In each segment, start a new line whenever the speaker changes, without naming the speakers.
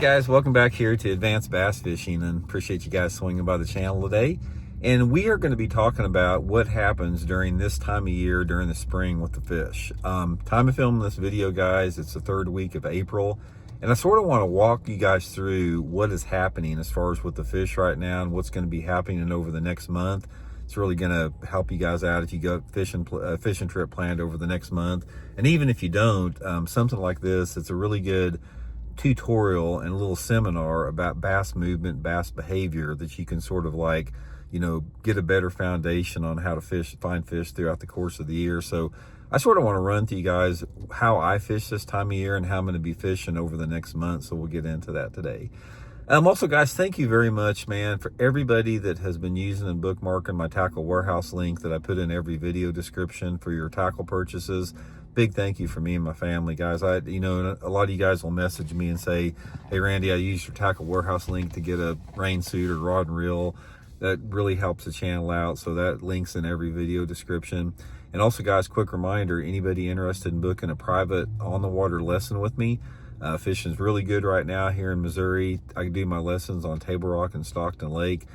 Guys, welcome back here to Advanced Bass Fishing, and appreciate you guys swinging by the channel today. And we are going to be talking about what happens during this time of year during the spring with the fish. Time of filming this video, guys, it's the third week of April, and I sort of want to walk you guys through what is happening as far as with the fish right now and what's going to be happening over the next month. It's really going to help you guys out if you got fishing trip planned over the next month. And even if you don't, something like this, it's a really good tutorial and a little seminar about bass movement, bass behavior, that you can sort of like, you know, get a better foundation on how to find fish throughout the course of the year. So I sort of want to run to you guys how I fish this time of year and how I'm going to be fishing over the next month. So we'll get into that today. Also, guys, thank you very much, man, for everybody that has been using and bookmarking my tackle warehouse link that I put in every video description for your tackle purchases. Big thank you for me and my family, guys. A lot of you guys will message me and say, hey, Randy, I used your tackle warehouse link to get a rain suit or rod and reel. That really helps the channel out. So that link's in every video description. And also, guys, quick reminder, anybody interested in booking a private on the water lesson with me, fishing's really good right now here in Missouri. I can do my lessons on Table Rock and Stockton Lake.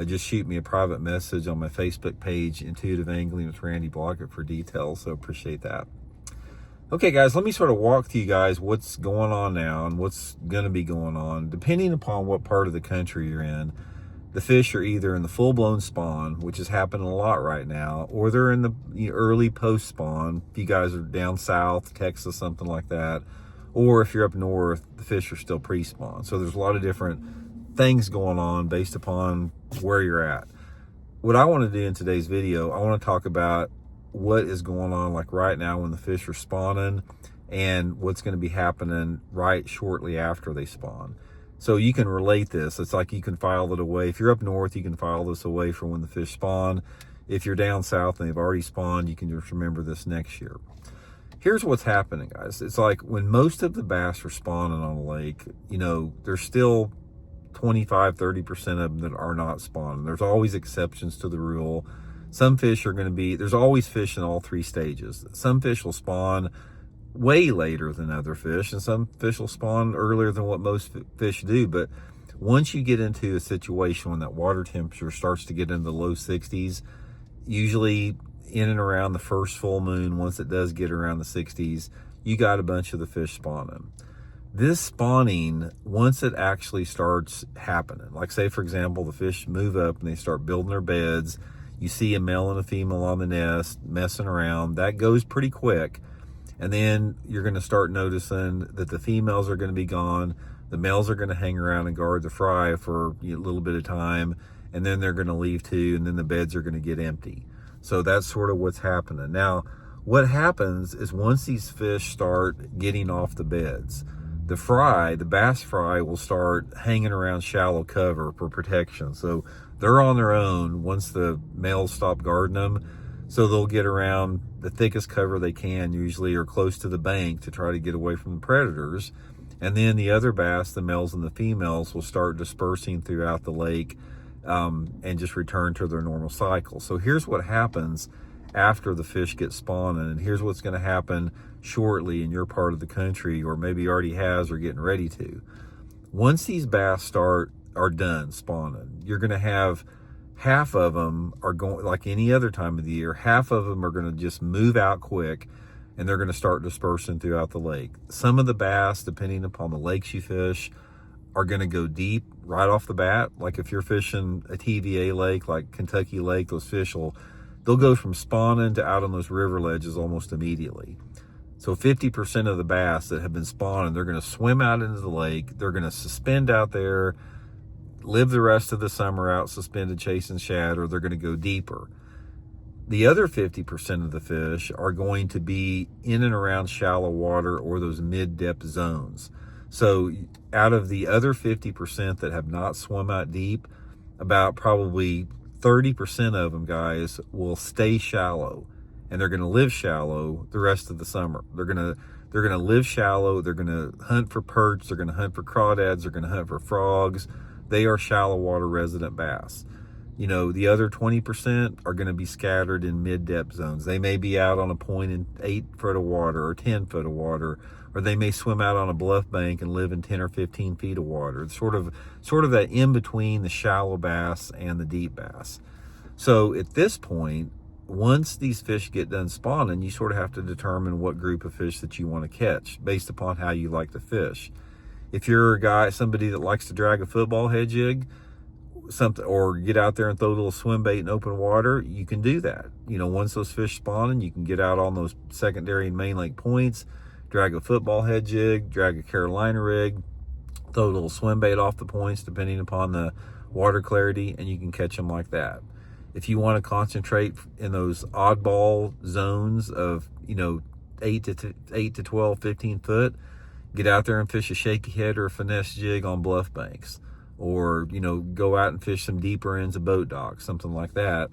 Just shoot me a private message on my Facebook page, Intuitive Angling with Randy Blaukat, for details. So appreciate that. Okay, guys, let me sort of walk to you guys what's going on now and what's going to be going on. Depending upon what part of the country you're in, the fish are either in the full-blown spawn, which is happening a lot right now, or they're in the early post-spawn. If you guys are down south, Texas, something like that, or if you're up north, the fish are still pre-spawn. So there's a lot of different things going on based upon where you're at. What I want to do in today's video, I want to talk about what is going on like right now when the fish are spawning and what's going to be happening right shortly after they spawn. So you can relate this. It's like you can file it away. If you're up north, you can file this away for when the fish spawn. If you're down south and they've already spawned, you can just remember this next year. Here's what's happening, guys. It's like when most of the bass are spawning on a lake, you know, there's still 25-30% of them that are not spawning. There's always exceptions to the rule. Some fish are going to be, there's always fish in all three stages. Some fish will spawn way later than other fish, and some fish will spawn earlier than what most fish do. But once you get into a situation when that water temperature starts to get into the low 60s, usually in and around the first full moon, once it does get around the 60s, you got a bunch of the fish spawning. This spawning, once it actually starts happening, like say, for example, the fish move up and they start building their beds, you see a male and a female on the nest messing around, that goes pretty quick. And then you're going to start noticing that the females are going to be gone. The males are going to hang around and guard the fry for a little bit of time, and then they're going to leave too, and then the beds are going to get empty. So that's sort of what's happening. Now, what happens is once these fish start getting off the beds, the bass fry will start hanging around shallow cover for protection. So they're on their own once the males stop guarding them. So they'll get around the thickest cover they can, usually, or close to the bank, to try to get away from the predators. And then the other bass, the males and the females, will start dispersing throughout the lake and just return to their normal cycle. So here's what happens after the fish get spawning, and here's what's going to happen shortly in your part of the country, or maybe already has or getting ready to. Once these bass are done spawning, you're going to have half of them are going, like any other time of the year, half of them are going to just move out quick, and they're going to start dispersing throughout the lake. Some of the bass, depending upon the lakes you fish, are going to go deep right off the bat. Like if you're fishing a TVA lake, like Kentucky Lake, those fish they'll go from spawning to out on those river ledges almost immediately. So 50% of the bass that have been spawning, they're going to swim out into the lake. They're going to suspend out there, live the rest of the summer out suspended chasing shad, or they're going to go deeper. The other 50% of the fish are going to be in and around shallow water or those mid-depth zones. So out of the other 50% that have not swum out deep, about probably 30% of them, guys, will stay shallow, and they're going to live shallow the rest of the summer. They're going to live shallow. They're going to hunt for perch. They're going to hunt for crawdads. They're going to hunt for frogs. They are shallow water resident bass. The other 20% are going to be scattered in mid-depth zones. They may be out on a point in 8 foot of water or 10 foot of water, or they may swim out on a bluff bank and live in 10 or 15 feet of water. It's sort of that in between the shallow bass and the deep bass. So at this point, once these fish get done spawning, you sort of have to determine what group of fish that you want to catch based upon how you like to fish. If you're somebody that likes to drag a football head jig, or get out there and throw a little swim bait in open water, you can do that. Once those fish spawning, you can get out on those secondary and main lake points, drag a football head jig, drag a Carolina rig, throw a little swim bait off the points depending upon the water clarity, and you can catch them like that. If you want to concentrate in those oddball zones of 8 to 12, 15 foot, get out there and fish a shaky head or a finesse jig on bluff banks, or go out and fish some deeper ends of boat docks, something like that.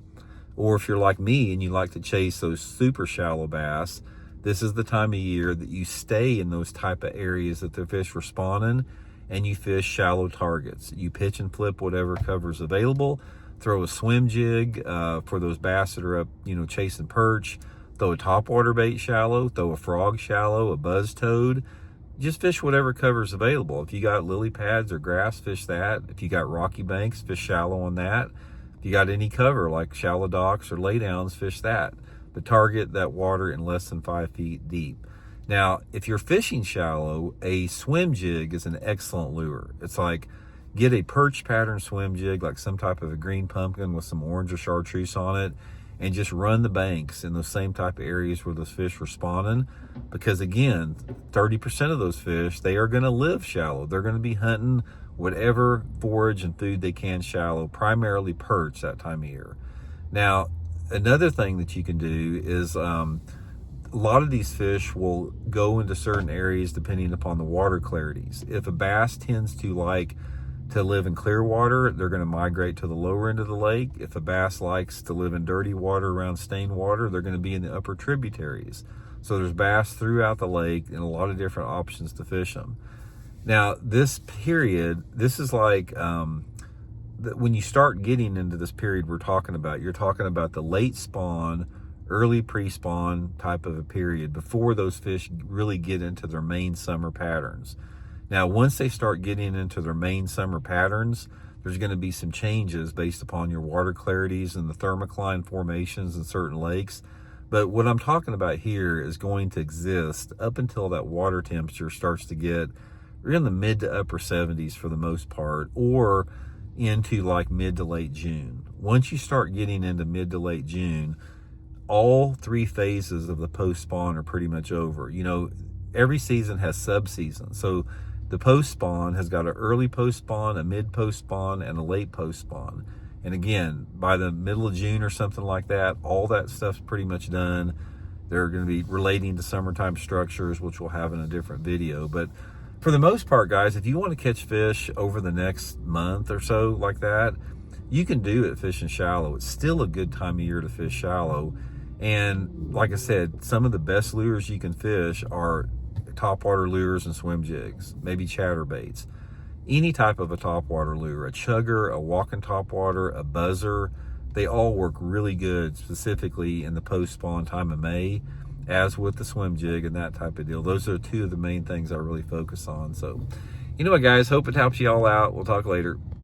Or if you're like me and you like to chase those super shallow bass, this is the time of year that you stay in those type of areas that the fish were spawning, and you fish shallow targets. You pitch and flip whatever cover's available, throw a swim jig for those bass that are up chasing perch, throw a topwater bait shallow, throw a frog shallow, a buzz toad. Just fish whatever cover's available. If you got lily pads or grass, fish that. If you got rocky banks, fish shallow on that. If you got any cover like shallow docks or laydowns, fish that. But target that water in less than 5 feet deep. Now, if you're fishing shallow, a swim jig is an excellent lure. It's like, get a perch pattern swim jig, like some type of a green pumpkin with some orange or chartreuse on it, and just run the banks in those same type of areas where those fish were spawning. Because again, 30% of those fish, they are going to live shallow. They're going to be hunting whatever forage and food they can shallow, primarily perch that time of year. Now, another thing that you can do is a lot of these fish will go into certain areas depending upon the water clarities. If a bass tends to like to live in clear water, they're going to migrate to the lower end of the lake. If a bass likes to live in dirty water around stained water, they're going to be in the upper tributaries. So there's bass throughout the lake and a lot of different options to fish them. Now, this period, this is like when you start getting into this period we're talking about, you're talking about the late spawn, early pre-spawn type of a period before those fish really get into their main summer patterns. Now, once they start getting into their main summer patterns, there's going to be some changes based upon your water clarities and the thermocline formations in certain lakes. But what I'm talking about here is going to exist up until that water temperature starts to get in the mid to upper 70s for the most part, or into like mid to late June. Once you start getting into mid to late June, all 3 phases of the post-spawn are pretty much over. Every season has sub-seasons. So the post-spawn has got an early post-spawn, a mid post-spawn, and a late post-spawn. And again, by the middle of June or something like that, all that stuff's pretty much done. They're going to be relating to summertime structures, which we'll have in a different video. But for the most part, guys, if you want to catch fish over the next month or so like that, you can do it fishing shallow. It's still a good time of year to fish shallow. And like I said, some of the best lures you can fish are topwater lures and swim jigs, maybe chatterbaits. Any type of a topwater lure, a chugger, a walking topwater, a buzzer, they all work really good, specifically in the post-spawn time of May, as with the swim jig and that type of deal. Those are 2 of the main things I really focus on. So, guys, hope it helps you all out. We'll talk later.